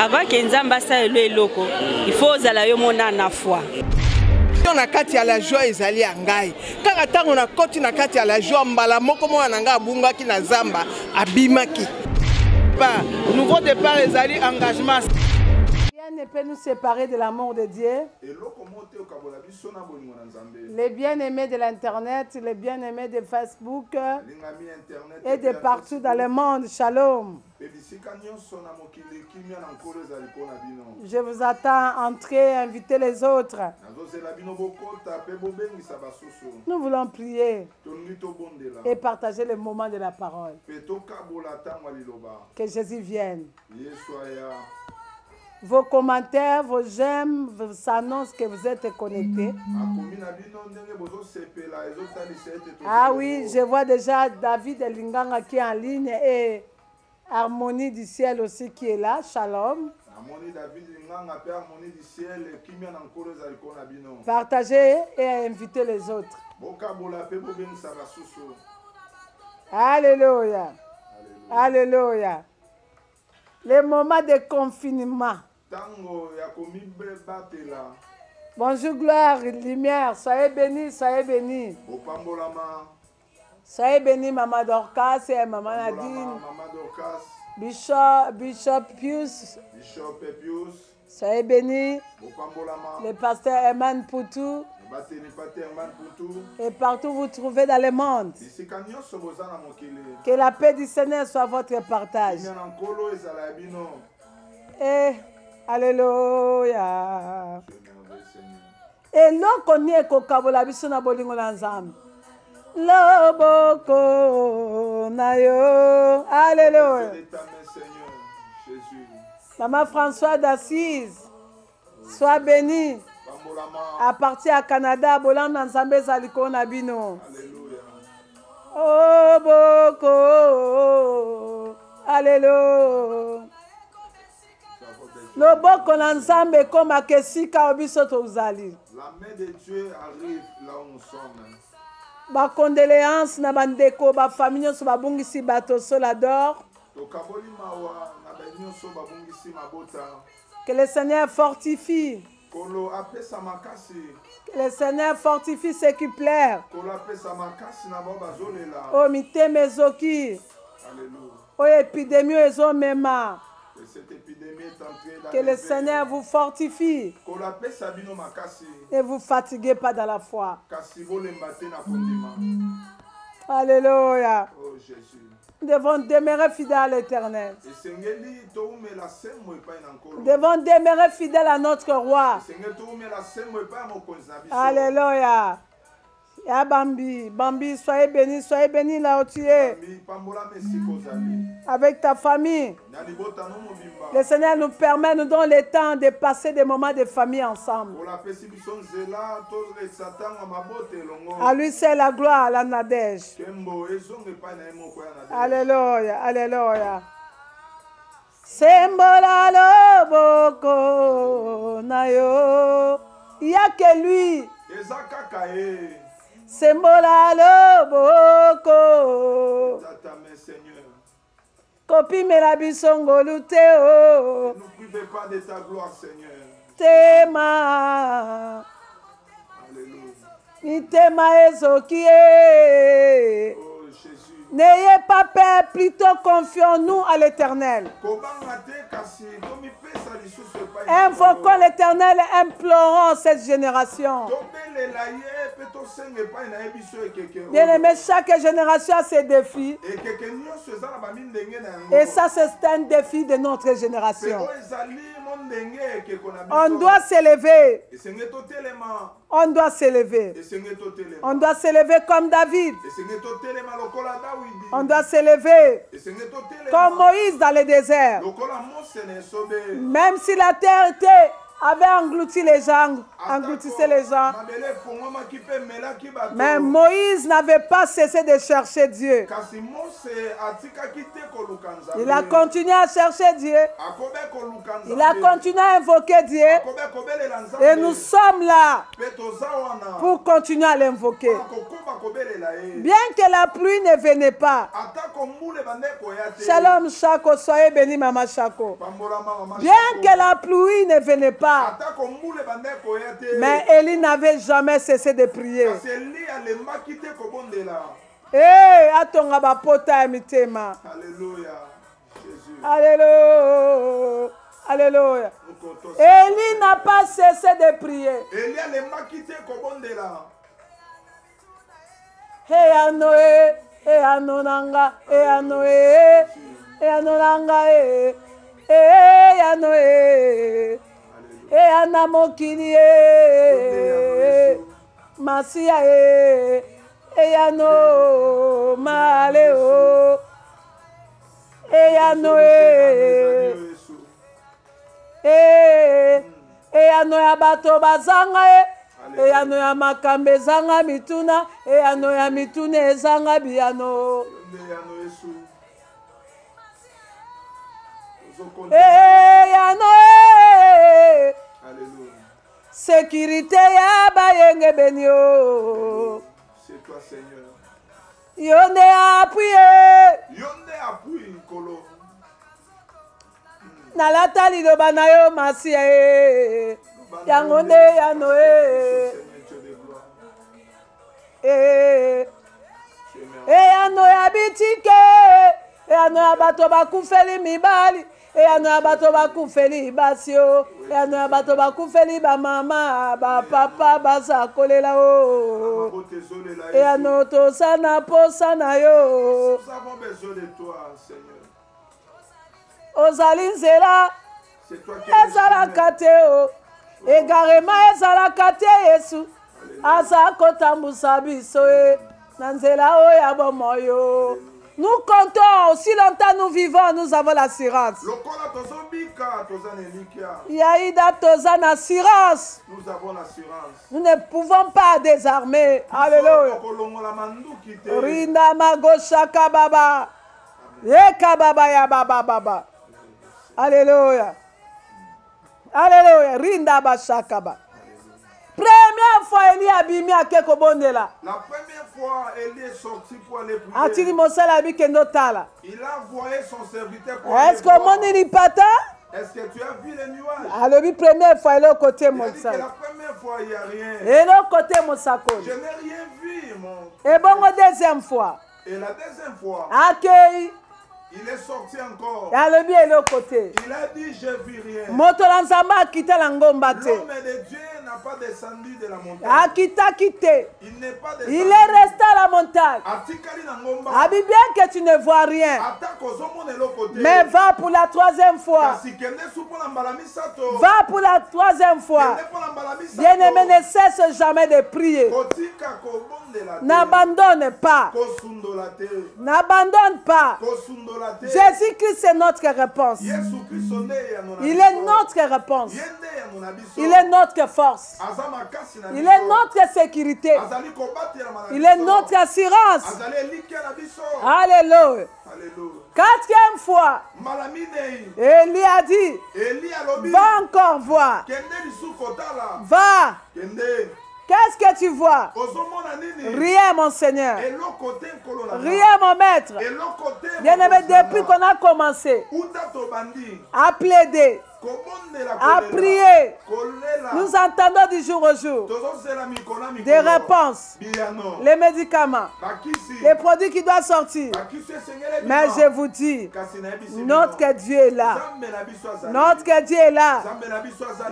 avant que nzamba salelo eloko il faut zala yo mona na foi. Na kati ya la joie ezali ya ngai kaka tango na koti na kati ya la joie mbala moko mwana na ngai abungaki na zamba abimaki pas nouveau départ ezali engagement. Rien ne peut nous séparer de l'amour de Dieu. Les bien-aimés de l'internet, les bien-aimés de Facebook et de partout dans le monde. Shalom. Je vous attends, entrez, invitez les autres. Nous voulons prier et partager le moment de la parole. Que Jésus vienne. Vos commentaires, vos j'aime, vos annonces que vous êtes connectés. Ah oui, je vois déjà David Linganga qui est en ligne et Harmonie du ciel aussi qui est là. Shalom. Partagez et invitez les autres. Alléluia. Alléluia. Les moments de confinement. Bonjour, gloire, lumière. Soyez bénis, soyez bénis. Soyez bénis, Maman Dorcas et Maman Nadine. Bishop Pius. Soyez bénis. Le pasteur Herman Poutou. Et partout vous trouvez dans le monde. Que la paix du Seigneur soit votre partage. Et alléluia. Et l'on connaît kokabola biso na bolingo na nzambe. Loboko na yo. Alléluia. Maman François d'Assise, sois bénie. À partir à Canada, bolam na nzambe zaliko na bino. Oh boko. Alléluia. Loboko na nzambe comme akesika obiso tozali. La main de Dieu arrive là où nous sommes. Ba condoléances na bandeko ba famille so babungisi bato solador. Que le Seigneur fortifie. Que le Seigneur fortifie ceux qui pleurent. Oh mite mezoki. Oh épidémie ezomema. Que le Seigneur vous fortifie. Ne vous fatiguez pas dans la foi. Alléluia. Nous devons demeurer fidèles à l'Éternel. Nous devons demeurer fidèles à notre roi. Alléluia. Et Bambi, Bambi, soyez béni là où tu es. Avec ta famille. Le Seigneur nous permet, nous donne le temps de passer des moments de famille ensemble. À lui c'est la gloire, la nadège. Alléluia, alléluia. Sembola loboko na yo. Il n'y a que lui. Sembola loboko. Copie mela bisongo luteo. Ne privez pas de ta gloire, Seigneur. Tema. Alléluia. Ni tema ezokie. Oh Jésus. N'ayez pas peur, plutôt confions-nous à l'Éternel. Invoquons l'Éternel, implorons cette génération. Bien-aimé, chaque génération a ses défis. Et ça, c'est un défi de notre génération. On doit s'élever. On doit s'élever. On doit s'élever comme David. On doit s'élever comme Moïse dans le désert. Même si la terre avait englouti les gens, engloutissait les gens. Mais Moïse n'avait pas cessé de chercher Dieu. Il a continué à chercher Dieu. Il a continué à invoquer Dieu. Et nous sommes là pour continuer à l'invoquer. Bien que la pluie ne venait pas, Shalom Chako, soyez béni Maman Chako. Bien que la pluie ne venait pas, mais Élie n'avait jamais cessé de prier. Eh, atonga ba pota ya mitema. Alléluia. Alléluia. Alléluia. Élie n'a pas cessé de prier. Hey Anoé, hey Anonanga, hey Anoé, hey Anonanga, hey Anoé, hey Anamokini, Masia, hey Ano, Maleo, hey Anoé. Anoya bato bazanga anoya makambe zanga mituna anoya mitune zanga biano sécurité ya bayenge benio c'est toi Seigneur yonde appuyé kolo nalata liloba na yo masia yango nde yano yano ya bitike yano ya bato bakufeli mibali yano ya bato bakufeli basio yano ya bato bakufeli bamama bapapa baza kolela o yano tosana posa na yo ozali nzela ezalaka te o egarema ezalaka te yesu aza kotambusa biso na nzela oyo ya bomoyo. Nous comptons, aussi longtemps nous vivons, nous avons l'assurance. Yaïda Tozan assurance. Nous avons l'assurance. Nous ne pouvons pas désarmer. Alléluia. Rinda Magosha Kababa. Kababa ya baba baba. Alléluia. Alléluia. Rinda Bashakaba. Première fois, Élie a bimi à Kekobondela. La première fois, Élie est sorti pour aller prier. Atili Mosala a Kendotala. Il a envoyé son serviteur pour aller Est-ce que mon Nilipata? Est-ce que tu as vu les nuages? Alors, la première fois, il est au côté de Mosala. la première fois, il n'y a rien. Et l'autre côté Mosako. Je n'ai rien vu, mon. Et bon, la deuxième fois. Et la deuxième fois, accueil. Il est sorti encore. Il est l'autre côté. Il a dit, je ne vis rien. Motolanzamba quitté l'angomba. L'homme de Dieu n'a pas descendu de la montagne. Quitté. Il n'est pas descendu. Il est resté à la montagne. Abi bien que tu ne vois rien. Mais va pour la troisième fois. Va pour la troisième fois. Bien-aimé, ne cesse jamais de prier. N'abandonne pas. N'abandonne pas. Jésus-Christ est notre réponse. Il est notre réponse. Il est notre force. Il est notre sécurité. Il est notre assurance. Alléluia. Quatrième fois, Élie a dit, va encore voir. Va. Qu'est-ce que tu vois? Rien, mon Seigneur. Rien, mon maître. Bien-aimé, depuis qu'on a commencé à plaider, à prier, nous entendons du jour au jour des réponses, les médicaments, les produits qui doivent sortir. Mais je vous dis, notre Dieu est là. Notre Dieu est là.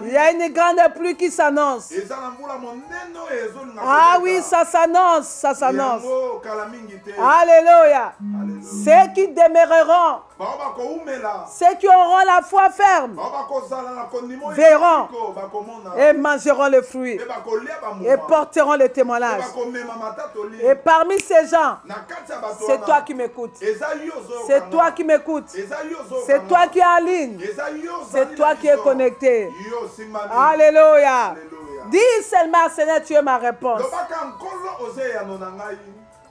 Il y a une grande pluie qui s'annonce. Ah oui, ça s'annonce, ça s'annonce. Alléluia. Ceux qui demeureront, ceux qui auront la foi ferme, verront et mangeront le fruit et porteront le témoignage. Et parmi ces gens, c'est toi qui m'écoutes. C'est toi qui m'écoutes. C'est toi qui es en ligne. C'est toi qui es connecté. Alléluia. Dis seulement, Seigneur, tu es ma réponse.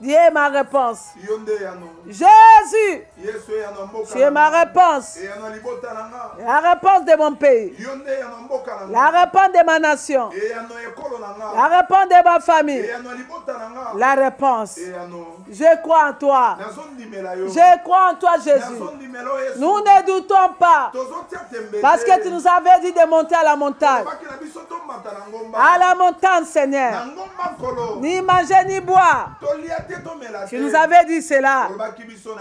Dieu est ma réponse. Jésus, tu es ma réponse. La réponse de mon pays. La réponse de ma nation. La réponse de ma famille. La réponse. Je crois en toi. Je crois en toi, Jésus. Nous ne doutons pas. Parce que tu nous avais dit de monter à la montagne. À la montagne, Seigneur. Ni manger ni boire. Tu nous avais dit cela.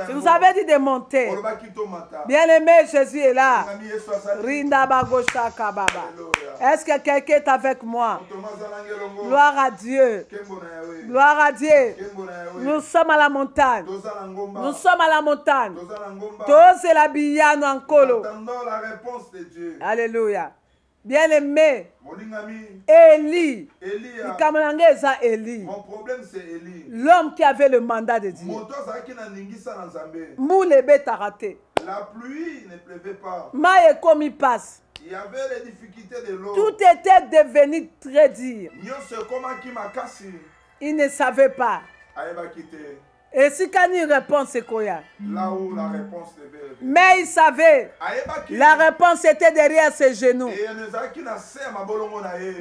Tu nous avais dit de monter. Bien-aimé, Jésus est là. Est-ce que quelqu'un est avec moi? Gloire à Dieu. Gloire à Dieu. Nous sommes à la montagne. Nous sommes à la montagne. Tous la biyano en colo. Alléluia. Bien-aimé, Élie, mon problème c'est Élie. L'homme qui avait le mandat de Dieu. La pluie ne pleuvait pas. Maïe comme il passe. Il y avait les difficultés de l'eau. Tout était devenu très dur. Il ne savait pas. Et si quand il répond, c'est quoi? Là où la réponse devait venir. Mais il savait. La réponse était derrière ses genoux.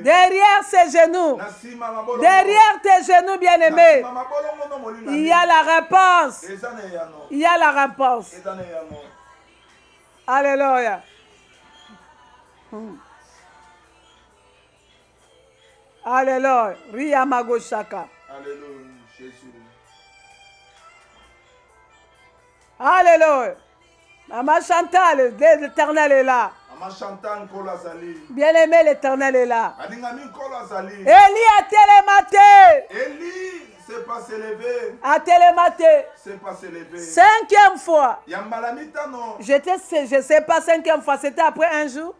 Derrière ses genoux. Derrière tes genoux, bien-aimés. Il y a la réponse. Il y a la réponse. Alléluia. Alléluia. Ria Magoshaka. Alléluia, Jésus. Alléluia. Maman Chantal, l'Éternel est là. Bien-aimé, l'Éternel est là. Élie a télématé. Élie s'est pas s'élever. A télématé. C'est pas s'élever. 5e fois. Je ne sais pas 5e fois. C'était après un jour.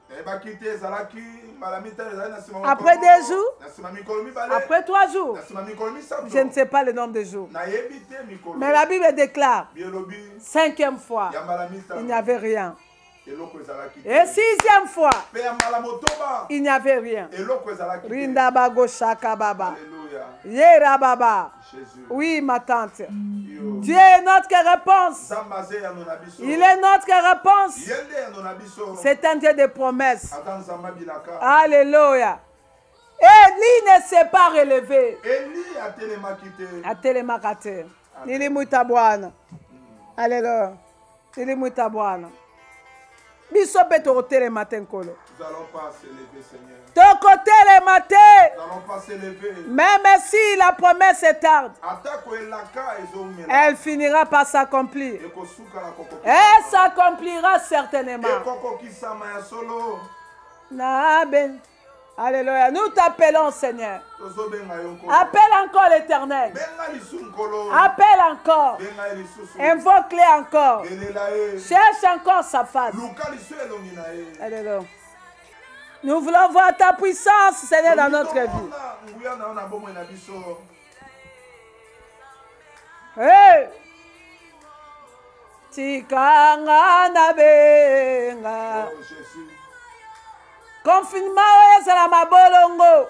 Après 2 jours. Après 3 jours. Je ne sais pas le nombre de jours. Mais la Bible déclare 5e fois. Il n'y avait rien. Et 6e fois, il n'y avait rien. Rinda bago shaka baba. Yera baba. Oui, ma tante. Dieu est notre réponse. Il est notre réponse. C'est un Dieu de promesses. Alléluia. Élie ne s'est pas relevé. A télémakate. Nili mutabwana. Alléluia. Nili mutabwana. Nous allons pas s'élever, Seigneur. Ton côté les matin. Nous n'allons pas s'élever. Même si la promesse est tarde, elle finira par s'accomplir. Elle s'accomplira certainement. Alléluia. Nous t'appelons, Seigneur. Appelle encore l'Éternel. Appelle encore. Invoque-le encore. Cherche encore sa face. Alléluia. Nous voulons voir ta puissance, Seigneur, dans notre vie. Hey! Tikanga na benga. Confinement, ezala mabolongo.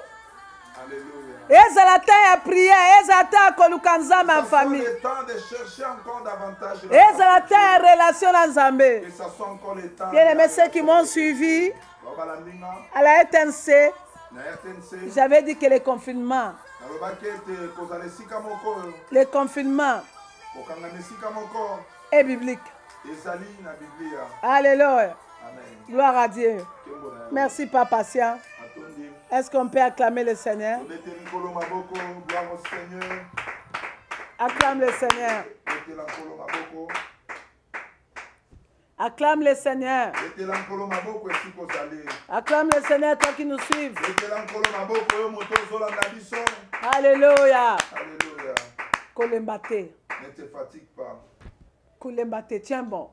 Ezala temps ya prière, ezala temps ya koluka Nzambe en famille. Ezala temps ya relation na Nzambe. Bien-aimés, ceux qui m'ont suivi à la RTNC, j'avais dit que le confinement est biblique. Alléluia. Gloire à Dieu. Merci, Papa Patient. Est-ce qu'on peut acclamer le Seigneur? Acclame le Seigneur. Acclame le Seigneur. Acclame le Seigneur, toi qui nous suives. Alléluia. Kolembate. Ne te fatigue pas. Kolembate, tiens bon.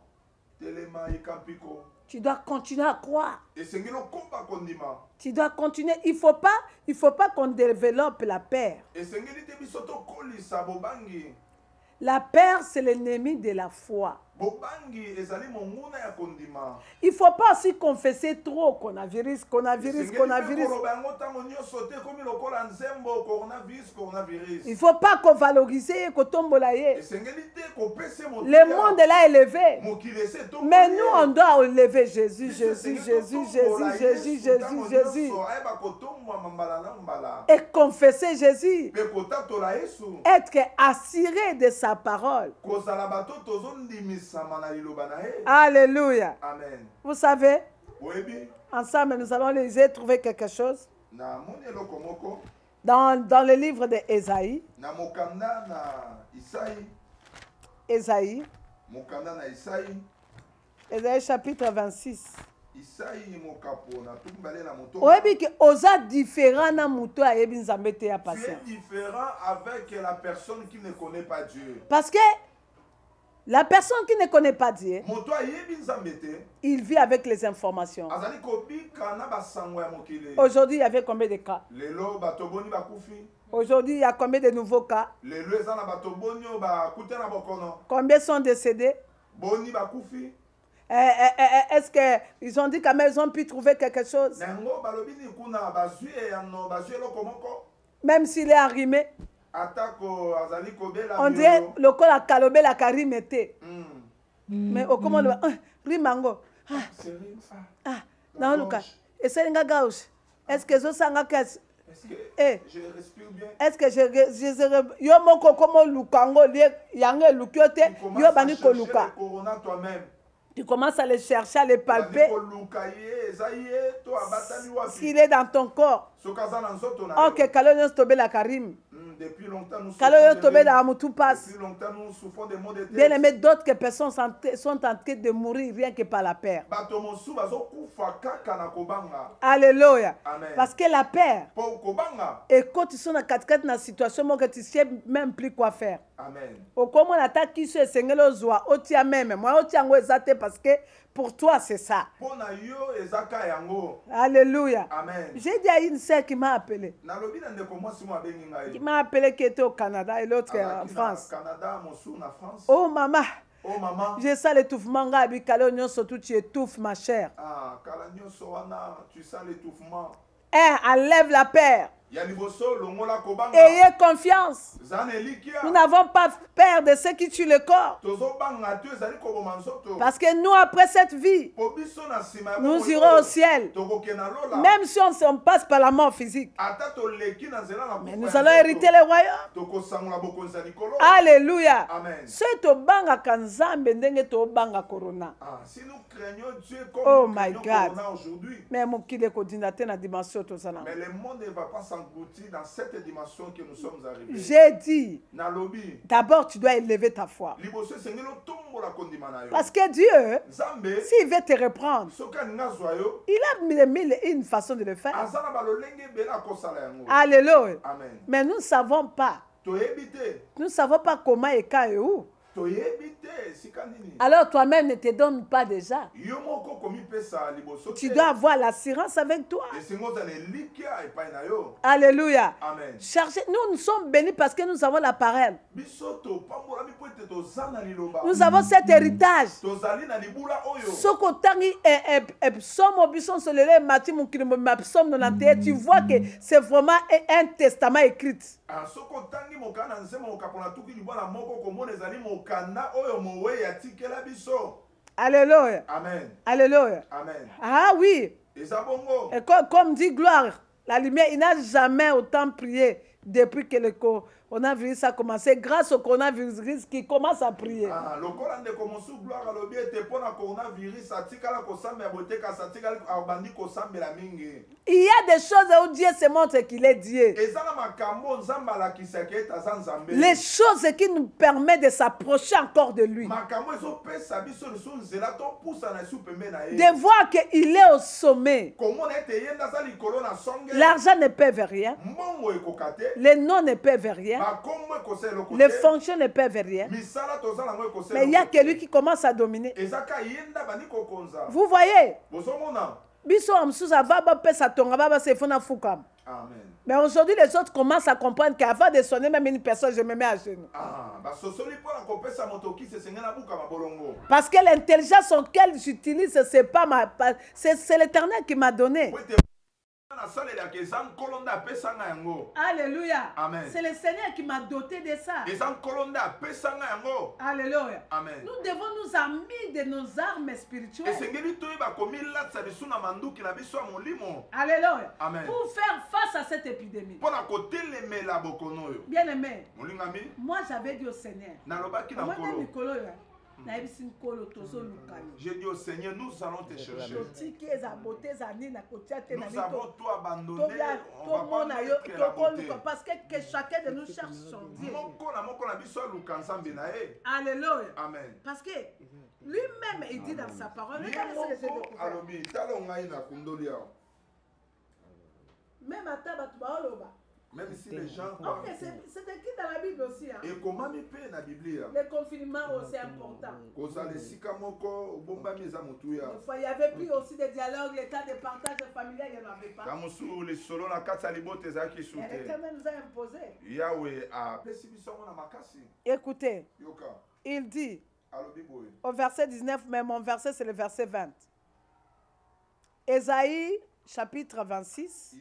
Tu dois continuer à croire. Tu dois continuer. Il faut pas qu'on développe la peur. La peur, c'est l'ennemi de la foi. Il ne faut pas aussi confesser trop coronavirus. Il ne faut pas qu'on valorise le monde est là élevé. Mais nous, on doit élever Jésus. Et confesser Jésus. Être assuré de sa parole. Alléluia. Amen. Vous savez, ensemble, nous allons les trouver quelque chose. Dans le livre d'Ésaïe. Ésaïe. Ésaïe chapitre 26. Tu es différent avec la personne qui ne connaît pas Dieu. Parce que la personne qui ne connaît pas Dieu, il vit avec les informations. Aujourd'hui, il y avait combien de cas? Aujourd'hui, il y a combien de nouveaux cas? Combien sont décédés? Est-ce qu'ils ont dit quand même ils ont pu trouver quelque chose? Même s'il est arrimé. On dirait le col à calobé la carime était. Mais au comment le rimango. Non, Lucas. Et c'est une gauche. Est-ce que je sens que je respire bien? Est-ce que je yo moko como lukango yange lukiote yo bani ko luka. Tu commences à le chercher, à le palper. S'il est dans ton corps. Ok, Kalonios Tobé la Karim. Depuis longtemps, nous souffrons des maux de tête. Bien aimé, d'autres personnes sont en train de mourir rien que par la peur. Alléluia. Amen. Parce que la peur, et quand tu es dans la situation, que tu ne sais même plus quoi faire. Amen. Comment on attaque qui se sengelo zoa, otia même. Moi, otia ngo ezate parce que pour toi, c'est ça. Alléluia. Amen. J'ai dit à une sœur qui m'a appelé. Qui m'a appelé qui était au Canada et l'autre en France. Oh maman. Oh maman. J'ai ça l'étouffement. Surtout tu étouffes ma chère. Tu sens l'étouffement. Enlève la paix. Ayez confiance. Nous n'avons pas peur de ceux qui tuent le corps. Parce que nous, après cette vie, nous irons au ciel. Même si on passe par la mort physique. Mais nous allons hériter le royaume. Alléluia. Si nous craignons Dieu comme oh nous my craignons God. aujourd'hui. Mais le monde ne va pas s'engloutir dans cette dimension que nous sommes arrivés. J'ai dit, d'abord tu dois élever ta foi. Parce que Dieu, s'il veut te reprendre, il a mis une façon de le faire. Alléluia. Amen. Mais nous ne savons pas. Nous ne savons pas comment et quand et où. Alors toi-même ne te donne pas déjà. Tu dois avoir l'assurance avec toi. Alléluia. Amen. Nous sommes bénis parce que nous avons la parole. Nous avons cet héritage. Tu vois que c'est vraiment un testament écrit. Alléluia. Amen. Alléluia. Amen. Ah oui. Et comme dit Gloire, la lumière, il n'a jamais autant prié depuis que le coronavirus a commencé, grâce au coronavirus qui commence à prier. Il y a des choses où Dieu se montre qu'il est Dieu. Les choses qui nous permettent de s'approcher encore de lui. De voir qu'il est au sommet. L'argent ne peuvent rien. Les noms ne peuvent rien. Les fonctions ne peuvent rien. Mais il y a quelqu'un qui commence à dominer. Vous voyez? Biso amsusa baba pesa tonga baba se fona fukam. Amen. Mais aujourd'hui, les autres commencent à comprendre qu'avant de sonner même une personne, je me mets à genoux. Parce que l'intelligence auquel j'utilise, c'est pas ma... C'est l'Éternel qui m'a donné. Alléluia. C'est le Seigneur qui m'a doté de ça. Alléluia. Amen. Nous devons nous armer de nos armes spirituelles. Alléluia. Amen. Pour faire face à cette épidémie. Bien aimé, moi j'avais dit au Seigneur, j'ai dit au Seigneur, nous allons te chercher. Nous avons tout abandonné. On va pas mettre la beauté. Parce que chacun de nous cherche son Dieu. Alléluia. Amen. Parce que lui-même, il dit dans sa parole, regardez ce que j'ai découvert. Même à Tabatouaoloba. Même si les gens... Ok, c'est écrit dans la Bible aussi. Hein. Et comment me paye la Bible? Le confinement aussi important. Des fois, il n'y avait plus aussi de dialogue, le temps de partage familial, il n'y en avait pas. L'Éternel nous a imposé. Écoutez, il dit, au verset 19, mais mon verset c'est le verset 20. Ésaïe, chapitre 26.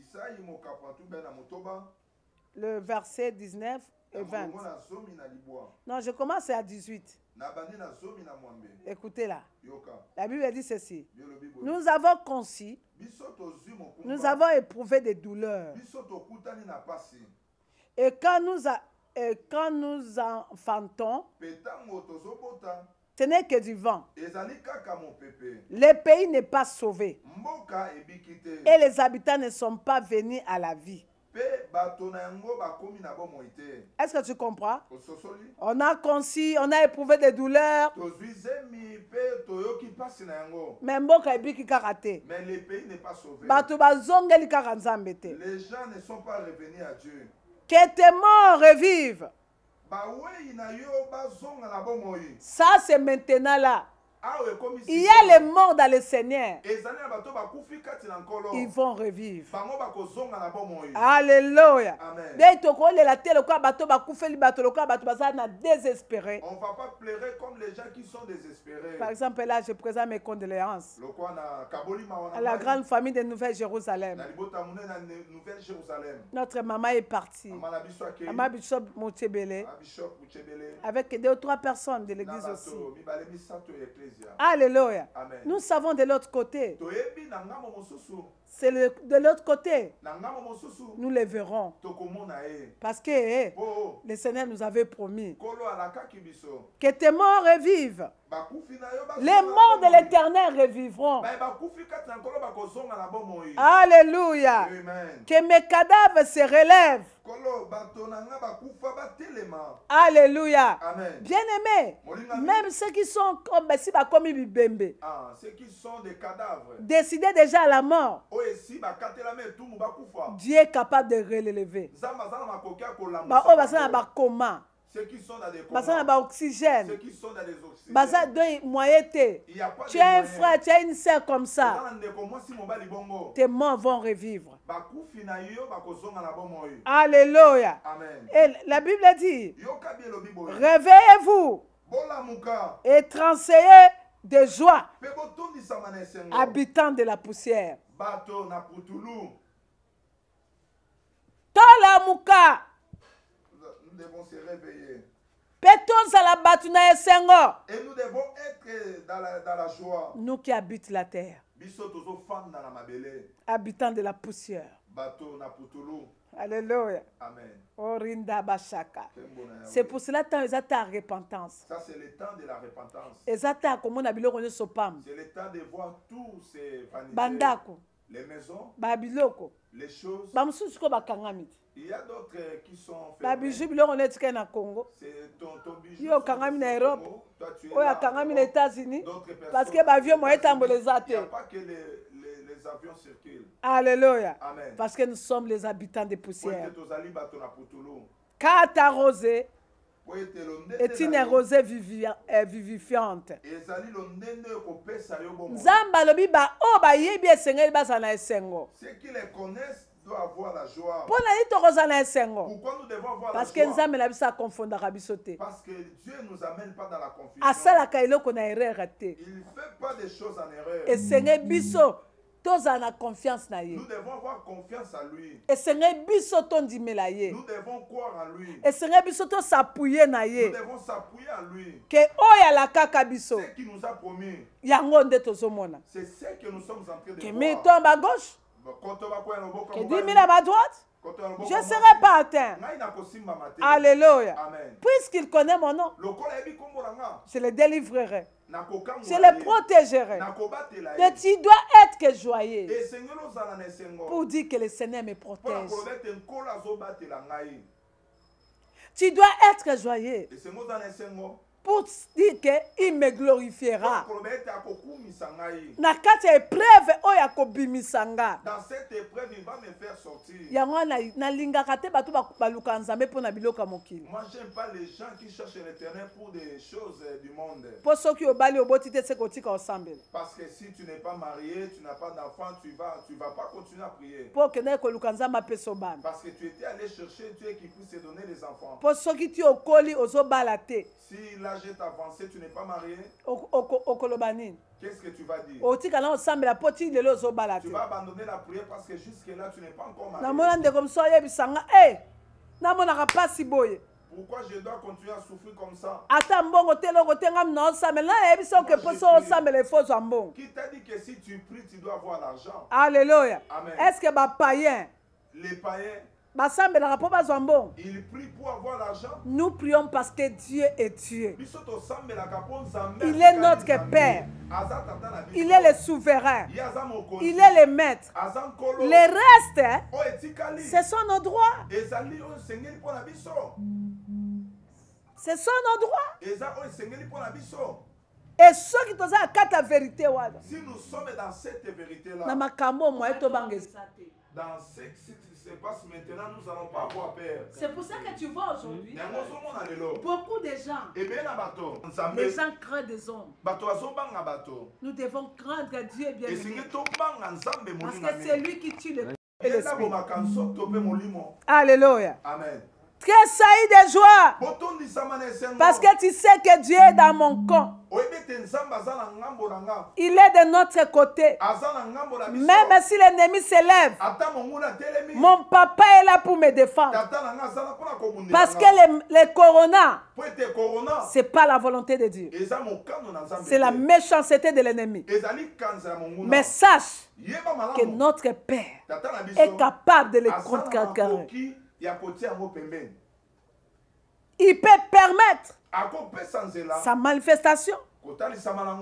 Le verset 19 et 20. Non, je commence à 18. Écoutez là. La Bible dit ceci. Nous avons conçu, nous avons éprouvé des douleurs. Et quand nous enfantons, ce n'est que du vent. Le pays n'est pas sauvé. Et les habitants ne sont pas venus à la vie. Est-ce que tu comprends? On a conçu, on a éprouvé des douleurs. Mais le pays n'est pas sauvé. Les gens ne sont pas revenus à Dieu. Que tes morts revivent. Ça c'est maintenant là. Il y a les morts dans le Seigneur. Ils vont revivre. Alléluia. Désespéré. On ne va pas pleurer comme les gens qui sont désespérés. Par exemple, là, je présente mes condoléances à la grande famille de Nouvelle-Jérusalem. Notre maman est partie. Maman Bishop Moutebele. Avec 2 ou 3 personnes de l'église aussi. Alléluia. Amen. Nous savons de l'autre côté. C'est de l'autre côté. Nous les verrons. Parce que le Seigneur nous avait promis que tes morts revivent. Les morts de l'Éternel revivront. Alléluia. Amen. Que mes cadavres se relèvent. Alléluia. Amen. Bien-aimés, même ceux qui sont comme Bibembe, ceux qui sont des cadavres, décidés déjà à la mort, Dieu est capable de relever. Ceux qui sont dans des comas, oxygène. Ceux qui sont dans des oxygènes. Tu as un frère, tu as une sœur comme ça. Tes morts vont revivre. Alléluia. Amen. Et la Bible dit, réveillez-vous et transayez de joie, habitants de la poussière. Talamuka. Nous devons se réveiller. Et nous devons être dans la joie. Nous qui habitons la terre, habitants de la poussière. Alléluia. Amen. Orinda Bashaka. C'est pour cela que ils attendent la repentance. Ça, c'est le temps de la repentance. Ils attendent comme on a biloko ne sopam. C'est le temps de voir tous ces vanités. Bandako. Les maisons. Babiloko. Les choses. Bamususuko bakangami. Il y a d'autres qui sont fermés. Babiju biloko ne tika na Congo. C'est ton bijou. Yo kangami na Europe. Toi tu es là. Oya kangami na États-Unis. Parce que ba vieux moyen tamboleza te. Il n'y a pas que les avions circulent. Alléluia. Amen. Parce que nous sommes les habitants des poussières. Quand t'arrosé, est une rosée vivifiante. Nzamba lobi ba o ba yebi esengeli bazana esengo. Ceux qui les connaissent doivent avoir la joie. Pourquoi nous devons avoir parce la que joie? Parce que Dieu ne nous amène pas dans la confusion. Il ne fait pas des choses en erreur. Nous devons avoir confiance en lui. Nous devons croire en lui. Nous devons s'appuyer en lui. Ce qui nous a promis. C'est ce que nous sommes en train de voir. voir. À gauche. Que 10 000 à ma droite. Je ne serai pas atteint. Alléluia. Puisqu'il connaît mon nom, je le délivrerai. Je le protégerai. Et tu dois être que joyeux pour dire que le Seigneur me protège. Tu dois être joyeux pour dire qu'il me glorifiera. Dans cette épreuve, il va me faire sortir. Moi, j'aime pas les gens qui cherchent l'éternel pour des choses du monde. Parce que si tu n'es pas marié, tu n'as pas d'enfant, tu vas pas continuer à prier. Parce que tu étais allé chercher Dieu qui puisse te donner des enfants. Si l'âge est avancé, tu n'es pas marié, qu'est-ce que tu vas dire? Tu vas abandonner la prière parce que jusque-là, tu n'es pas encore marié. Pourquoi je dois continuer à souffrir comme ça? Qui t'a dit que si tu pries, tu dois avoir l'argent? Alléluia. Amen. Est-ce que les païens, ils prient pour avoir l'argent? Nous prions parce que Dieu est Dieu. Il est notre Père. Il est le souverain. Il est le maître. Le reste, ce sont nos droits. Ce sont nos droits. Et ceux qui ont la vérité, si nous sommes dans cette vérité-là, dans ce qui se passe maintenant, nous n'allons pas avoir peur. C'est pour ça que tu vois aujourd'hui beaucoup de gens, les gens craignent des hommes. Nous devons craindre Dieu bien aimé. Parce que c'est lui qui tue l'esprit. Alléluia. Amen. Très saillie de joie. Parce que tu sais que Dieu est dans mon camp. Il est de notre côté. Même si l'ennemi s'élève, mon papa est là pour me défendre. Parce que le corona, ce n'est pas la volonté de Dieu. C'est la méchanceté de l'ennemi. Mais sache que notre Père est capable de les contrecarrer. Il peut permettre sa manifestation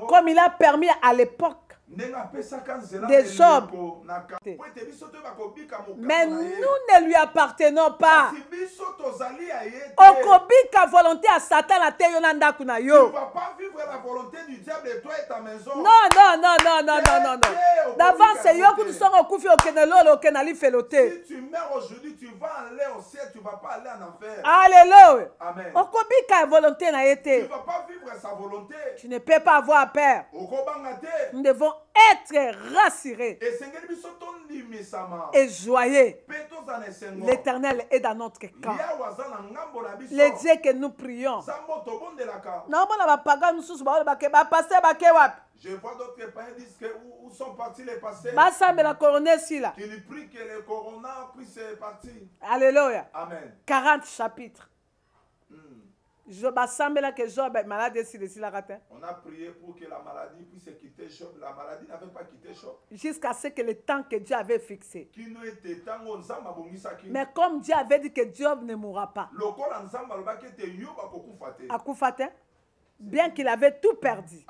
comme il a permis à l'époque de Job. Mais nous ne lui appartenons pas. Okobika volonté à Satan la teyonanda kuna yo. Tu vas pas vivre la volonté du diable et toi et ta maison. Non. D'avance yo ku songo kufi okenelolo okenali felote. Si tu meurs aujourd'hui, tu vas aller au ciel, tu vas pas aller en enfer. Alléluia. Amen. Okobika volonté na yete. Tu vas pas vivre sa volonté. Tu ne peux pas avoir peur. Nous devons être rassurés et joyeux. L'Éternel est dans notre camp. Le Dieu que nous prions. Je vois d'autres païens disent que où sont partis les pasteurs. Ils prient que le corona puisse partir. Alléluia. Amen. 40 chapitres. On a prié pour que la maladie puisse quitter Job. La maladie n'avait pas quitté Job. Jusqu'à ce que le temps que Dieu avait fixé. Mais comme Dieu avait dit que Job ne mourra pas. Bien qu'il avait tout perdu.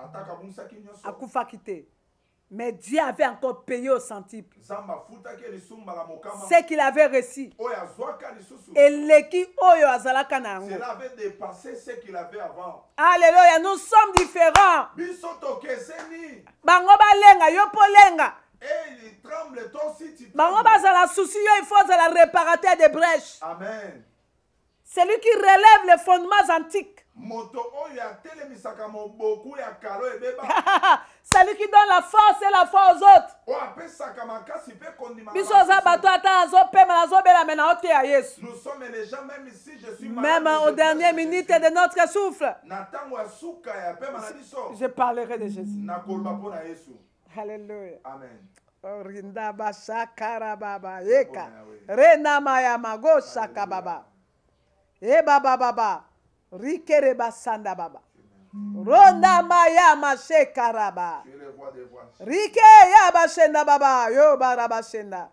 Mais Dieu avait encore payé au centuple ce qu'il avait reçu. Et l'équipe Oyo Azalaka Nango. Cela avait dépassé ce qu'il avait avant. Alléluia, nous sommes différents. Bango balenga yo polenga. Et il tremble toi aussi tu trembles. Bango bazala souci yo il faut la réparateur des brèches. Amen. C'est lui qui relève les fondements antiques. C'est lui qui donne la force et la foi aux autres. Nous sommes les gens, même ici, je suis malade. Même aux dernières minutes de notre souffle. Je parlerai de Jésus. Alléluia. Amen. Rinda bashakara baba eka rena maya mago shaka baba e baba baba rikere basanda baba ronda maya mashekara baba rike ya bashenda baba yo barabashenda.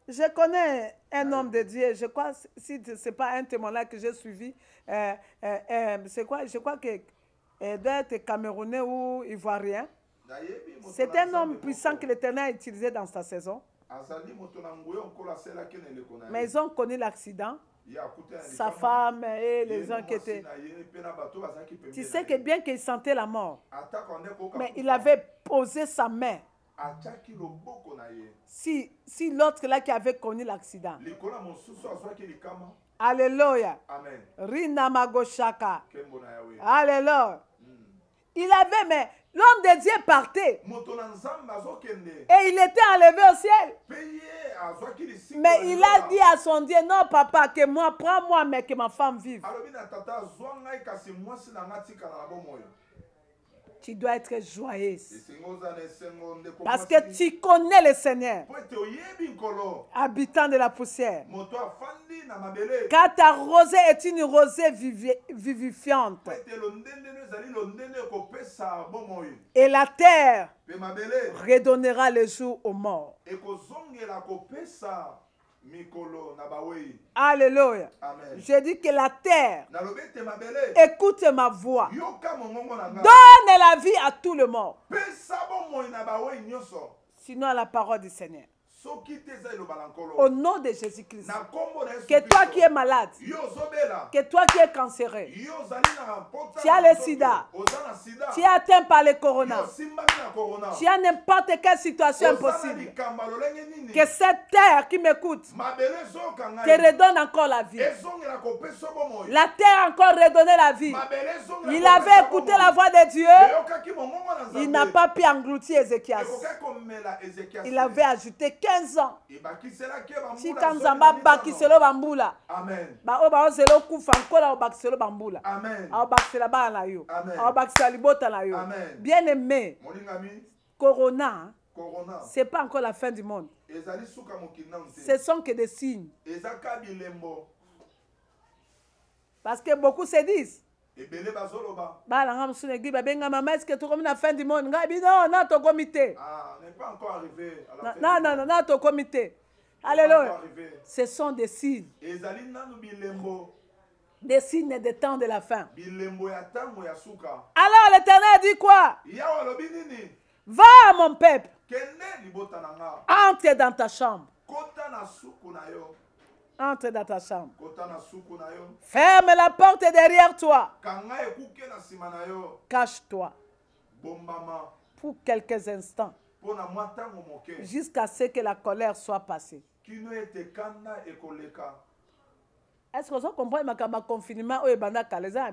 Je connais un homme de Dieu, je crois, si ce n'est pas un témoignage que j'ai suivi, c'est quoi, je crois que doit être camerounais ou ivoirien. C'est un homme puissant que l'Éternel a utilisé dans sa saison. Mais ils ont connu l'accident. Sa femme et les gens qui étaient... Tu sais que bien qu'il sentait la mort, mais il avait posé sa main. Si l'autre là qui avait connu l'accident. Alléluia. Rina Magoshaka. Alléluia. Il avait, mais l'homme de Dieu partait. Et il était enlevé au ciel. Mais il a dit à son Dieu, non papa, que moi, prends-moi, mais que ma femme vive. Tu dois être joyeuse. Parce que tu connais le Seigneur, habitant de la poussière. Car ta rosée est une rosée vivifiante. Et la terre redonnera le jour aux morts. Alléluia. Je dis que la terre écoute ma voix. Donne la vie à tout le monde. Sinon à la parole du Seigneur. Au nom de Jésus-Christ. Que toi qui es malade, que toi qui es cancéreux, tu as le sida, tu es atteint par le corona, tu as n'importe quelle situation impossible, que cette terre qui m'écoute te redonne encore la vie. La terre a encore redonné la vie. Il avait écouté la voix de Dieu. Il n'a pas pu engloutir Ézéchias. Il avait ajouté 15 ans. Si Kanzamba bakiselo bambula. Amen. Ba oba ozelo kufa nkola obakiselo bambula. Amen. Obakisela ba na yo. Obakisela libota na yo. Bien aimé. Corona. C'est pas encore la fin du monde. Ce sont que des signes. Parce que beaucoup se disent. Est-ce que tu as la fin du monde? Non, non, ton comité. Ah, n'est pas encore arrivé. Non, ton comité. Alléluia. Ce sont des signes. Des signes des temps de la fin. Alors l'Éternel dit quoi? Va, mon peuple. Entre dans ta chambre. Entre dans ta chambre. Ferme la porte derrière toi. Cache-toi. Pour quelques instants. Jusqu'à ce que la colère soit passée. Est-ce que vous comprenez ma confinement?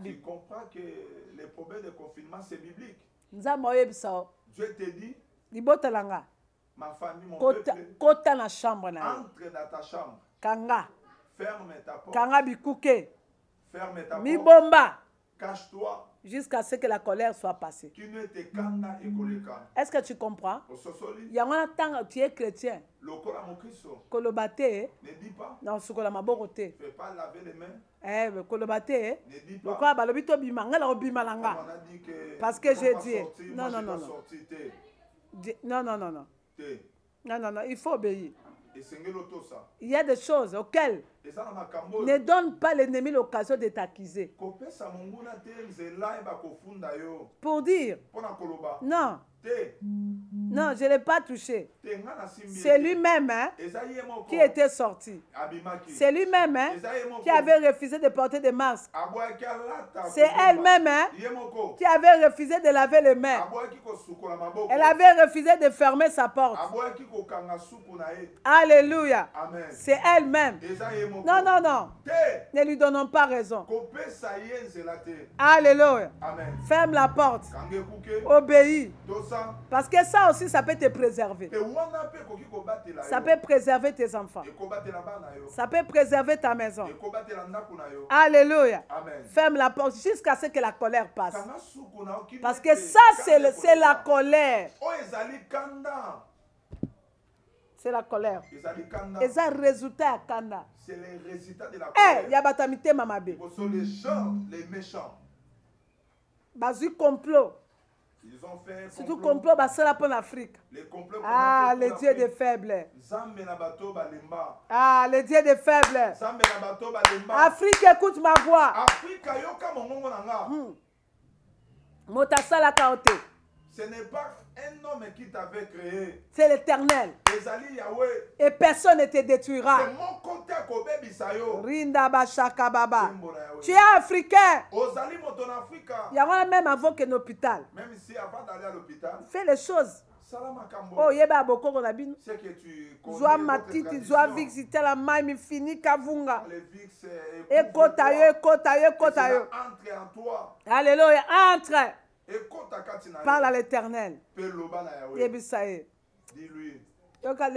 Tu comprends que les problèmes de confinement, c'est biblique. Dieu te dit, ma famille, mon peuple, entre dans ta chambre. Kanga. Ferme ta porte. Kanga bikuke. Ferme ta porte. Mibomba. Cache-toi. Jusqu'à ce que la colère soit passée. Est-ce que tu comprends? Il y a un temps tu es chrétien. Kolobate. Ne dis pas. Non, ce que la maborote. Ne fais pas laver les mains. Kolobate. Ne dis pas. Parce que j'ai dit. Non. Non, il faut obéir. Il y a des choses auxquelles ne donne pas l'ennemi l'occasion de t'accuser. Pour dire, non, non, je ne l'ai pas touché. C'est lui-même qui était sorti. C'est lui-même qui avait refusé de porter des masques. C'est elle-même qui avait refusé de laver les mains. Elle avait refusé de fermer sa porte. Alléluia. C'est elle-même Non, non, non. Ne lui donnons pas raison. Alléluia. Ferme la porte. Obéis. Parce que ça aussi, ça peut te préserver. Ça peut préserver tes enfants. Ça peut préserver ta maison. Alléluia. Ferme la porte jusqu'à ce que la colère passe. Parce que ça, c'est la colère. C'est la colère. Et ça, résultat à Kanda. C'est le résultat de la colère. Eh, yabatamite mamabe. Ce sont les gens, les méchants. Bazu complot. Ils ont fait un surtout complot basala pour l'Afrique. Ah, les dieux des faibles. Ah, les dieux des faibles. Afrique, écoute ma voix. Motasala kaote. Ce n'est pas un homme qui t'avait créé. C'est l'Éternel. Et personne ne te détruira. Rinda Bashaka Baba. Tu es africain. Il y a même avant qu'un hôpital. Même si avant d'aller à l'hôpital. Fais les choses. Oh, yeba boko ko nabino. C'est que tu Zoa matiti, zoa visiter la maille mi fini kavunga. Ekota yo, ekota yo, ekota yo. Entre en toi. Alléluia, entre. Parle à l'Éternel. Dis-lui. Toi, au cas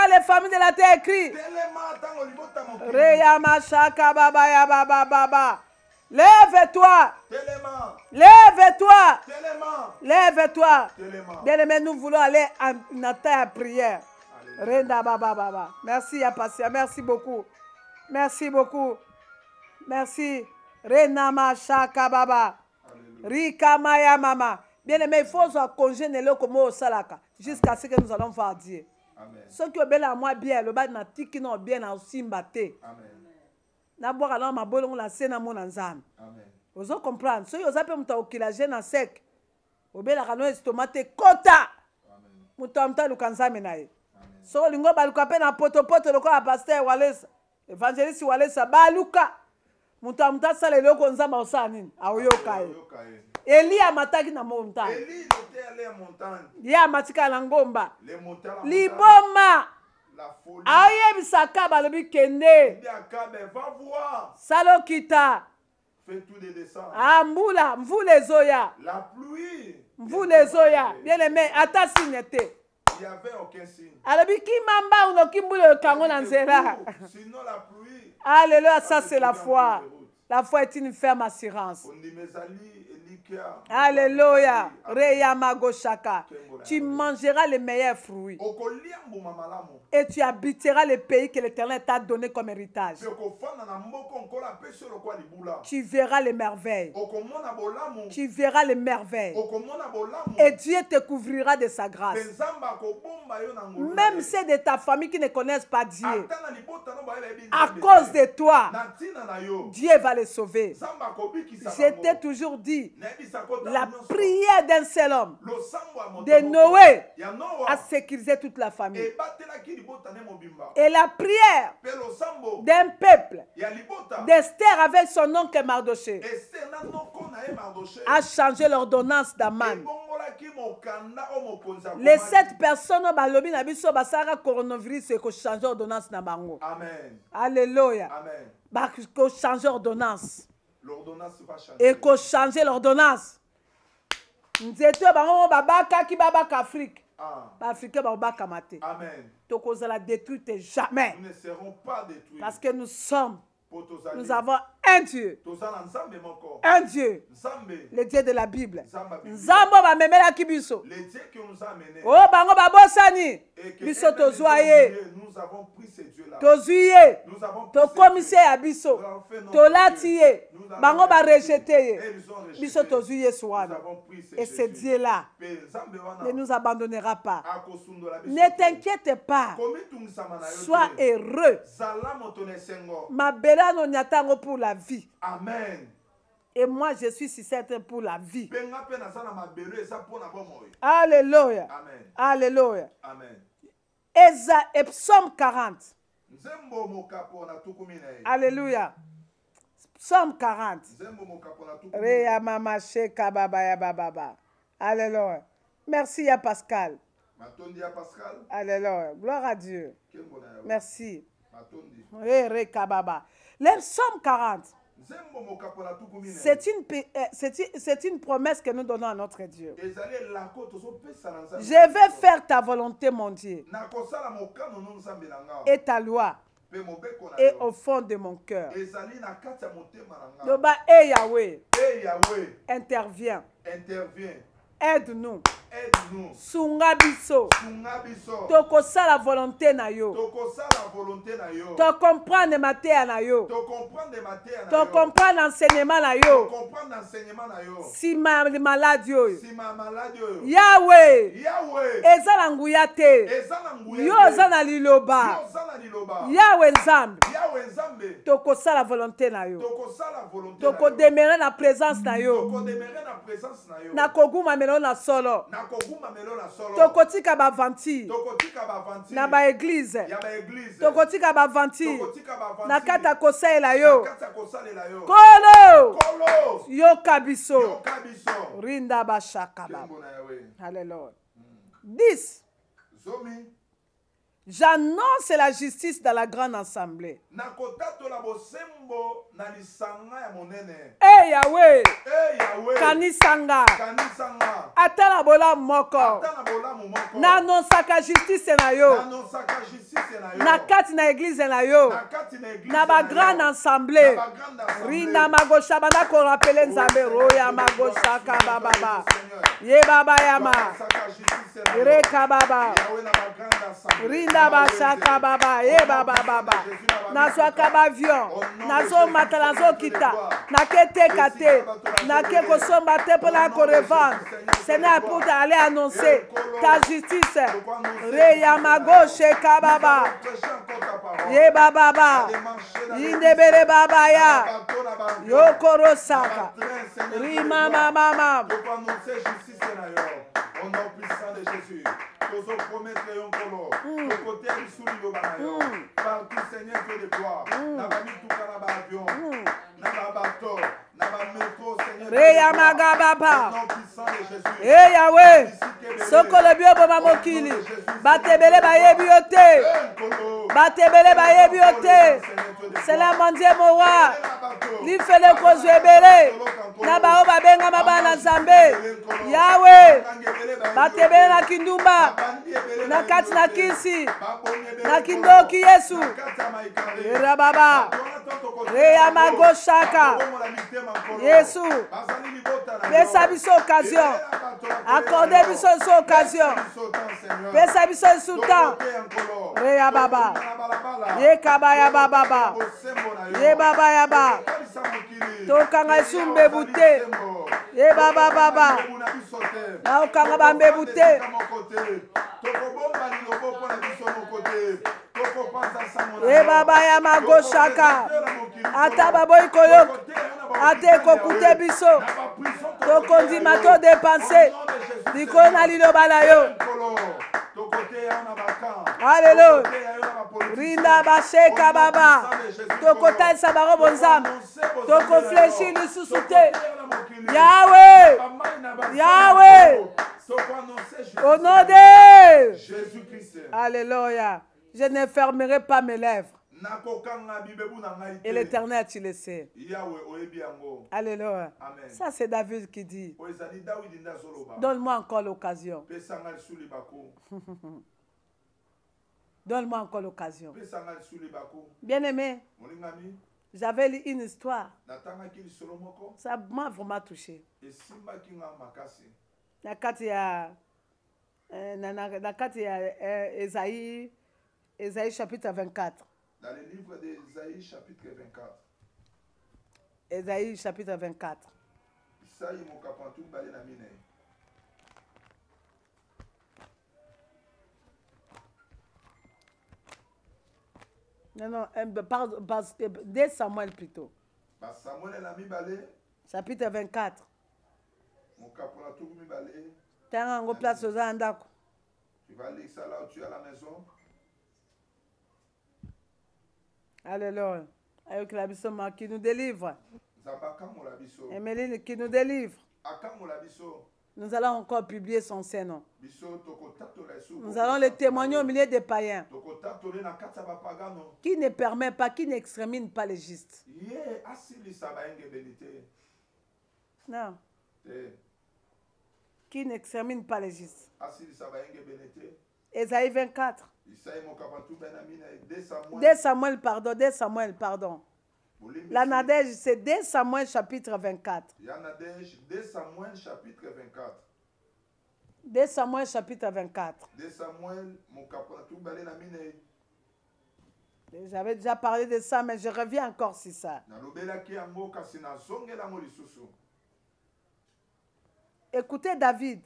les familles de la terre écrit. Lève-toi. Lève-toi. Lève-toi. Bien-aimé, nous voulons aller en attente à prière. Merci, Yapasia. Merci beaucoup. Merci beaucoup. Merci. Renama Shaka Baba. Rika Maya Mama. Bien aimé, il faut se congéner le comme au salaka. Jusqu'à ce que nous allons voir Dieu. Ceux qui ont bien à moi bien, le bas n'a tiki non bien en simbaté. Na boire alors ma bolon la scène à mon ensemble. Vous allez comprendre. Ceux qui ont appelé mon kilagène en sec. Au bien la canon estomate kota. Moutamta lukanza menaye. So lingo balukape na poto le quoi pasteur Wallace. Évangéliste Wallace baluka. Mutamta sale loko nzamba osani aoyokaye. Eli amataki na montagne. Eli était allé à montagne. Ya matika na ngomba. Les montagnes. Liboma. La folie. Aye bisaka balobi kende. Va voir. Salokita. Fais tout de descendre. Ah mbula, mvule zoya. La pluie. Mvule zoya. Bien aimé, ata signete. Il n'y avait aucun signe. Alobi ki mamba unoki mbule kango na nzela. Sinon la pluie. Alléluia, ça c'est la foi. La foi est une ferme assurance. Alléluia. Tu mangeras les meilleurs fruits. Et tu habiteras le pays que l'Éternel t'a donné comme héritage. Tu verras les merveilles. Tu verras les merveilles. Et Dieu te couvrira de sa grâce. Même ceux de ta famille qui ne connaissent pas Dieu, à cause de toi, Dieu va les sauver. Je t'ai toujours dit, la prière d'un seul homme, de Noé, a sécurisé toute la famille. Et la prière d'un peuple, d'Esther avec son oncle Mardoché, a changé l'ordonnance d'Aman. Les 7 personnes balobi na biso basara coronavirus et ko changer ordonnance na bango. Amen. Alléluia. Amen. Ba ko changer ordonnance. L'ordonnance va changer. Et ko changer l'ordonnance. Nzeto bango babaka ki babaka Afrique. Ba Afrique ba babaka maté. Amen. To kozala détruite jamais. Nous ne serons pas détruits. Parce que nous avons un Dieu. Un Dieu. Le Dieu de la Bible. Nzambo ba memela kibiso. Le Dieu qui nous a menés. Oh bango ba bosani. Biso tozoye. Nous avons pris ces dieux-là. Tozuye. To commissaire à biso. To latiye. Bango ba rejeté. Biso tozuye swana. Et ce Dieu-là ne nous abandonnera pas. Ne t'inquiète pas. Sois heureux. Ma bella non yatango pour la vie. Amen. Et moi, je suis si certain pour la vie. Alléluia. Amen. Alléluia. Amen. Et Psaume 40. Alléluia. Psaume 40. Alléluia. Merci à Pascal. Alléluia. Gloire à Dieu. Merci. Le psaume 40. C'est une promesse que nous donnons à notre Dieu. Je vais faire ta volonté, mon Dieu, et ta loi, et au fond de mon cœur. Et Yahweh, intervient. Aide-nous. Sunga biso. Tokosa la volonté na yo. To comprendre matéa na yo. To comprendre l'enseignement na yo. Si ma malade yo. Yahweh. Eza na nguya te. Yo eza na liloba. Yahweh nzambe. Tokosa la volonté na yo. Toko demeurer na présence na yo. Na koguma melo na solo. Tokotika ba vanti na ba église. Tokotika ba vanti na kata kosela yo. Kolo yo kabiso rinda ba shaka ba. Alléluia. 10. J'annonce la justice dans la grande assemblée. Eh Yahweh, kanisanga, atala bola moko, n'annonçaka justice na yo, na kati na église na yo, na ba grande assemblée, rinda magosha bana ko rappeler nzambe roya magosha ka baba, ye baba yama, reka baba, rinda bashaka baba, ye baba baba, na swaka ba avion, na zo matala zo kita, na kete kate, na ke kosomba te pour la revendre. Seigneur, pour aller annoncer ta justice. Re yamago sheka baba, ye baba baba, indebere baba ya, yokoro saka, rima mama. Au nom puissant de Jésus, nous promettre un colon, au côté du sourire partout Seigneur Dieu de gloire, n'a pas mis tout dans l'avion, n'a pas bateau, n'a pas métro Seigneur Dieu, au nom puissant de Jésus. Eh Yahweh, sokolo bio boma mokili, batebele bayebi yote, batebele bayebi yote, c'est la mondié mowa, li fele kozwebele, na bao babenga mabana nzambe, Yahweh, batebele na kindumba, na kati na kisi, na kindoki Yesu, era baba, reya magoshaka, Yesu, pesa biso occasion, accordez biso occasion, pesa biso sultan, reya baba, ye kabaya baba, ye baba yaba, tokanga sumbe bute, ye baba baba, na okanga bambe bute, ye baba ya magoshaka, ata baboy koyok, ate kokute biso, tokondima to dépenser, likona liloba na yo. Alléluia. Rinda basheka baba. Tokota sabaro bonzam. Toko fléchi lisusu te. Yahweh. Yahweh. Au nom de Jésus-Christ. Alléluia. Je ne fermerai pas mes lèvres. Et l'Éternel, tu le sais. Alléluia. Ça, c'est David qui dit. Donne-moi encore l'occasion. Donne-moi encore l'occasion. Bien-aimé, j'avais lu une histoire. Ça m'a vraiment touché. Ésaïe chapitre 24. Dans le livre d'Ésaïe chapitre 24. Ésaïe chapitre 24. Non, dès Samuel plutôt. Chapitre 24. Tu vas lire ça là où tu es à la maison. Alléluia. Avec la bisoma qui nous délivre. Emeline qui nous délivre. Nous allons encore publier son Saint-Nom. Nous allons le témoigner au milieu des païens. Qui ne permet pas, qui n'extermine pas les justes. Non. Qui n'extermine pas les justes. Ésaïe 24. 2 Samuel, pardon. La Nadège, c'est 2 Samuel chapitre 24. 2 Samuel chapitre 24. J'avais déjà parlé de ça, mais je reviens encore sur ça. Écoutez David.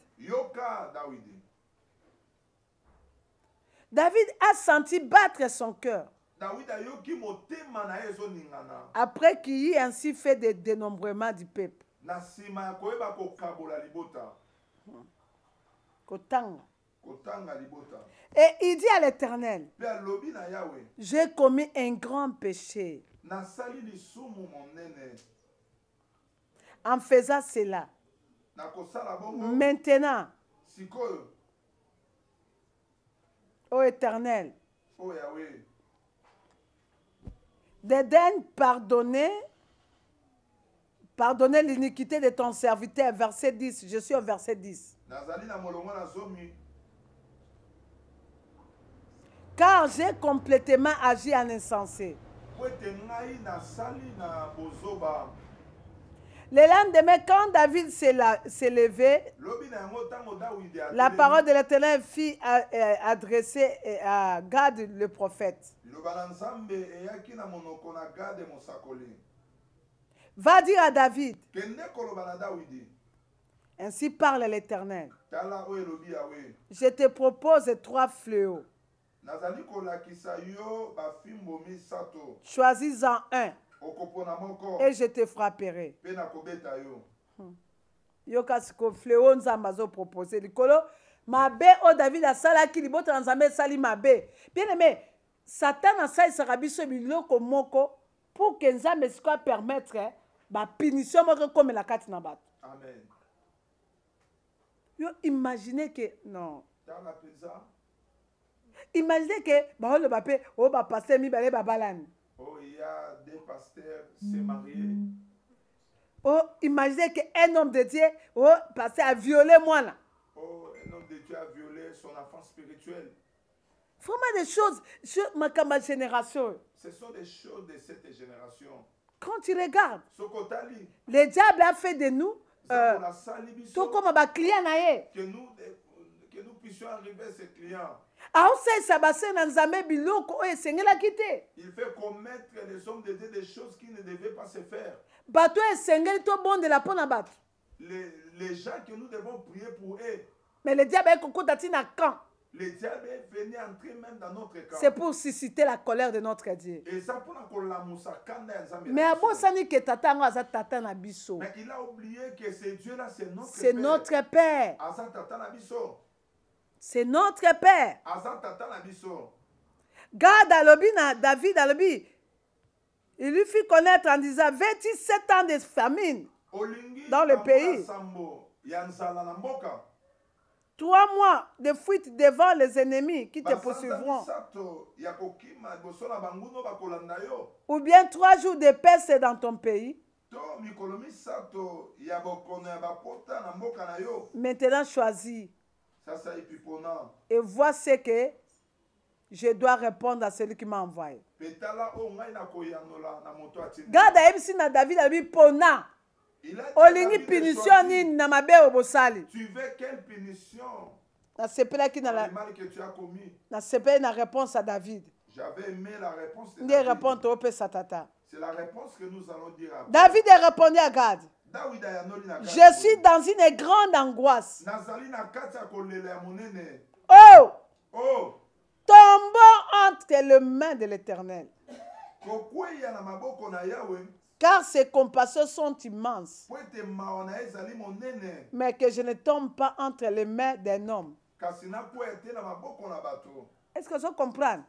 David a senti battre son cœur. Après qu'il y ait ainsi fait des dénombrements du peuple. Et il dit à l'Éternel, j'ai commis un grand péché. En faisant cela, maintenant, ô Éternel, dédaigne pardonner l'iniquité de ton serviteur. Verset 10. Je suis au verset 10. Car j'ai complètement agi en insensé. Le lendemain, quand David s'est levé, la parole de l'Éternel fut adressée à Gad le prophète. Va dire à David, ainsi parle l'Éternel. Je te propose 3 fléaux. Choisis-en un. Et je te frapperai. Yokasiko fléau nzambazo proposé. Likolo mabe o David a salaki libota nzambe sali mabe. Bien aimé, Satan a sali sarabiso biloko moko pour que nzambe soit permettre ba punition moko comme la kati na bato. Amen. Yo imaginez que non. Imaginez que ba le bapé o ba passer mi balé babalani. Oh, il y a des pasteurs s'est mariés. Oh, imaginez qu'un homme de Dieu, oh, passé à violer moi là. Oh, un homme de Dieu a violé son enfant spirituel. Vraiment des choses, ma génération. Ce sont des choses de cette génération. Quand tu regardes, le diable a fait de nous, tout comme un client. Que nous puissions arriver à ces clients. Il fait commettre les hommes de Dieu des choses qui ne devaient pas se faire. Les gens que nous devons prier pour eux. Mais le diable est quand? Le diable est venu entrer même dans notre camp. C'est pour susciter la colère de notre Dieu. Et ça pour la mais il a oublié que ce Dieu-là, c'est notre Père. C'est notre Père. Gad alobi na David alobi. Il lui fit connaître en disant 27 ans de famine dans le pays. 3 mois de fuite devant les ennemis qui te poursuivront. Ou bien 3 jours de peste dans ton pays. Maintenant choisis. Et vois ce que je dois répondre à celui qui m'a envoyé. Garde à Ebsina David a dit pona. Olingi punition ni na mabe obosali. Tu veux quelle punition? Na sepela qui na la mal que tu as commis. Na sepela na réponse à David. J'avais aimé la réponse de David. Répondre au pe satata. C'est la réponse que nous allons dire après. David a répondu à Gad. Je suis dans une grande angoisse. Oh! Oh! Tombons entre les mains de l'Éternel. Car ses compassions sont immenses. Mais que je ne tombe pas entre les mains d'un homme. Est-ce que vous comprenez?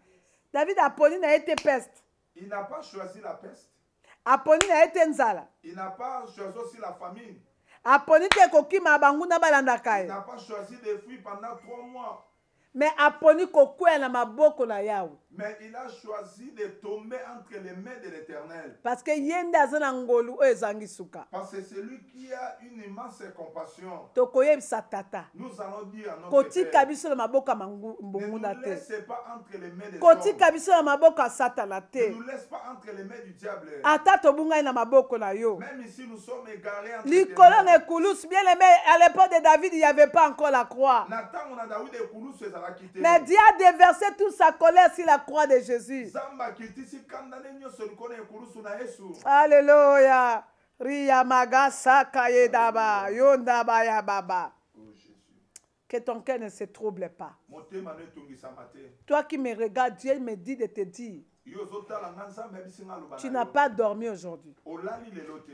David Apolline a été peste. Il n'a pas choisi la peste. Apolline a été nzala. Il n'a pas choisi aussi la famine. Aponi te kokima banguna balandaka. Il n'a pas choisi de fuir pendant 3 mois. Mais aponi kokwea na maboko na Yahweh. Mais il a choisi de tomber entre les mains de l'Éternel. Parce que yende azana ngolu o ezangi suka. Parce que c'est lui qui a une immense compassion. Tokoyebisa tata. Nous allons dire à notre Kotika Père, biso na maboka ne mbonguna nous te. laissez pas entre les mains des hommes. Kotika biso na maboka satana Ne te. nous laisse pas entre les mains du diable. Ata tobungai na maboko na yo. Même ici, nous sommes égarés entre Likolo tes mains. ne kulus, bien aimé, à l'époque de David, il n'y avait pas encore la croix. Nathan, on a Daoud et Koulous, c'est à la quitter. Mais Dieu a déversé toute sa colère sur la croix de Jésus. Zamba kitisi kandane nyoso likone Koulous na Yesu. Alléluia. Ria magasa kayedaba, yondaba ya baba. Oh Jésus. Que ton cœur ne se trouble pas. Motema ne tungisa mate. Toi qui me regardes, Dieu me dit de te dire, Yo zota la nganza mebisinga lubana. tu n'as pas dormi aujourd'hui. Olali le lote.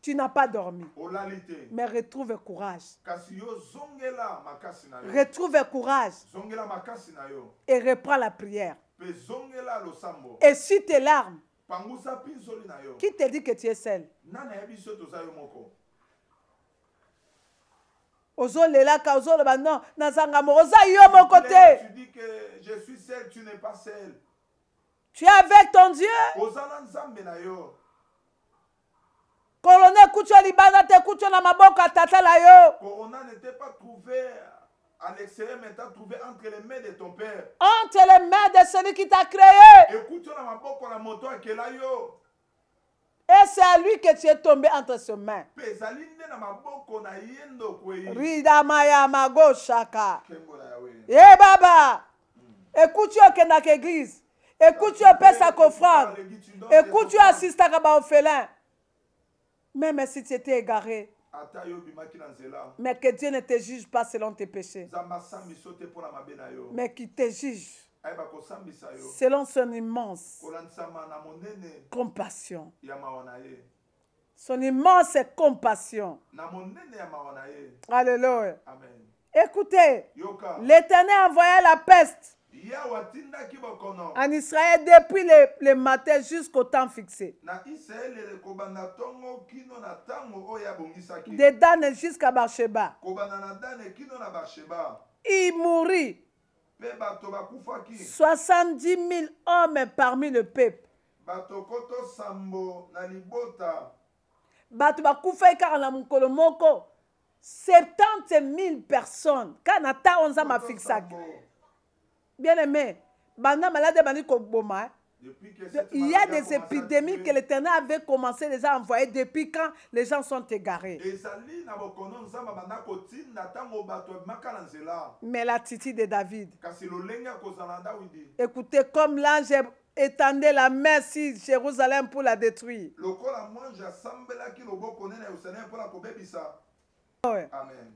Tu n'as pas dormi. Olali te. Mais retrouve courage. Kasi yo zongela makasi na yo. Retrouve courage Zongela makasi na yo. et reprends la prière. Pe zongela losambo. Et si tes larmes, Pangusa pinzoli na yo. qui te dit que tu es seul? Nana yebiso toza yo moko. Ozolelaka ozoloba non nazanga mo oza yo mon côté. Tu dis que je suis seul, tu n'es pas seul. Tu es avec ton Dieu. Ozala nzambe na yo. Colonel kucho libana te kucho na maboko tata la yo. Corona n'était pas trouvé à l'extérieur, mais t'as trouvé entre les mains de ton père. Entre les mains de celui qui t'a créé. Écoute na maboko na moto akela yo. Et c'est à lui que tu es tombé entre ses mains. Pezali nde na maboko na yendo kwei. Rida maya mago shaka. Kengo na yawe. Eh baba. Écoute yo kendaka église. Écoute yo pesa offrande. Écoute yo assiste à ba orphelin. Même si tu étais égaré. Ata yo bimaki na nzela. Mais que Dieu ne te juge pas selon tes péchés. Zamba sambiso te pona mabe na yo. Mais qu'il te juge Ayeba ko sambisa yo. selon son immense Kolansama na monene compassion. ya mawana ye. Son immense compassion. Na monene ya mawana ye. Alléluia. Amen. Écoutez, Yoka. l'Éternel envoya la peste Ya watinda kibokono. en Israël depuis le matin jusqu'au temps fixé. Na Israël le kobanda tongo kino na tango oya bongisaki. De Dan jusqu'à Barsheba. Kobanda na Dane kino na Barsheba. Il mourut Pe bato bakufaki. 70 000 hommes parmi le peuple. Bato koto sambo na libota. Bato bakufaki kaka na mokolo moko 70 000 personnes. Quand ata onza ma fixaki. Bien aimé, banda malade bandi koboma. Il y a des épidémies que l'Éternel avait commencé déjà à envoyer depuis quand les gens sont égarés. Mais l'attitude de David. Écoutez, comme l'ange étendait la main sur Jérusalem pour la détruire.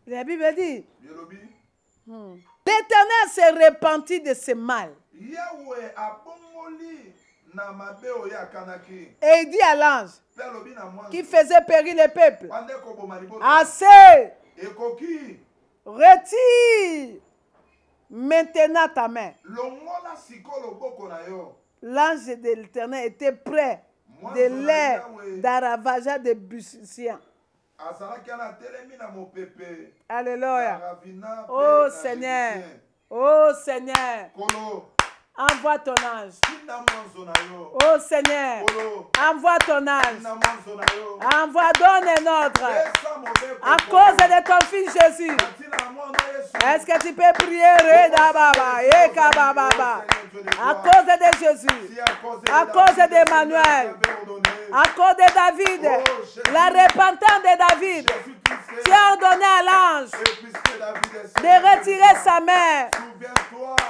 La Bible dit, l'Éternel s'est repenti de ses mal. Et il dit à l'ange qui faisait périr le peuple, assez, retire maintenant ta main. L'ange de l'Éternel était prêt de l'air d'Aravaja de Bussien. Alléluia. Oh Seigneur. Oh Seigneur. Envoie ton ange. Oh Seigneur. Envoie ton ange. Envoie, donne un ordre. À cause de ton fils Jésus. Est-ce que tu peux prier? À cause de Jésus. À cause d'Emmanuel. À cause de David. La repentance de David. Tu as ordonné à l'ange de retirer sa main.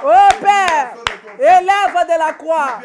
Oh Père, élève de la croix.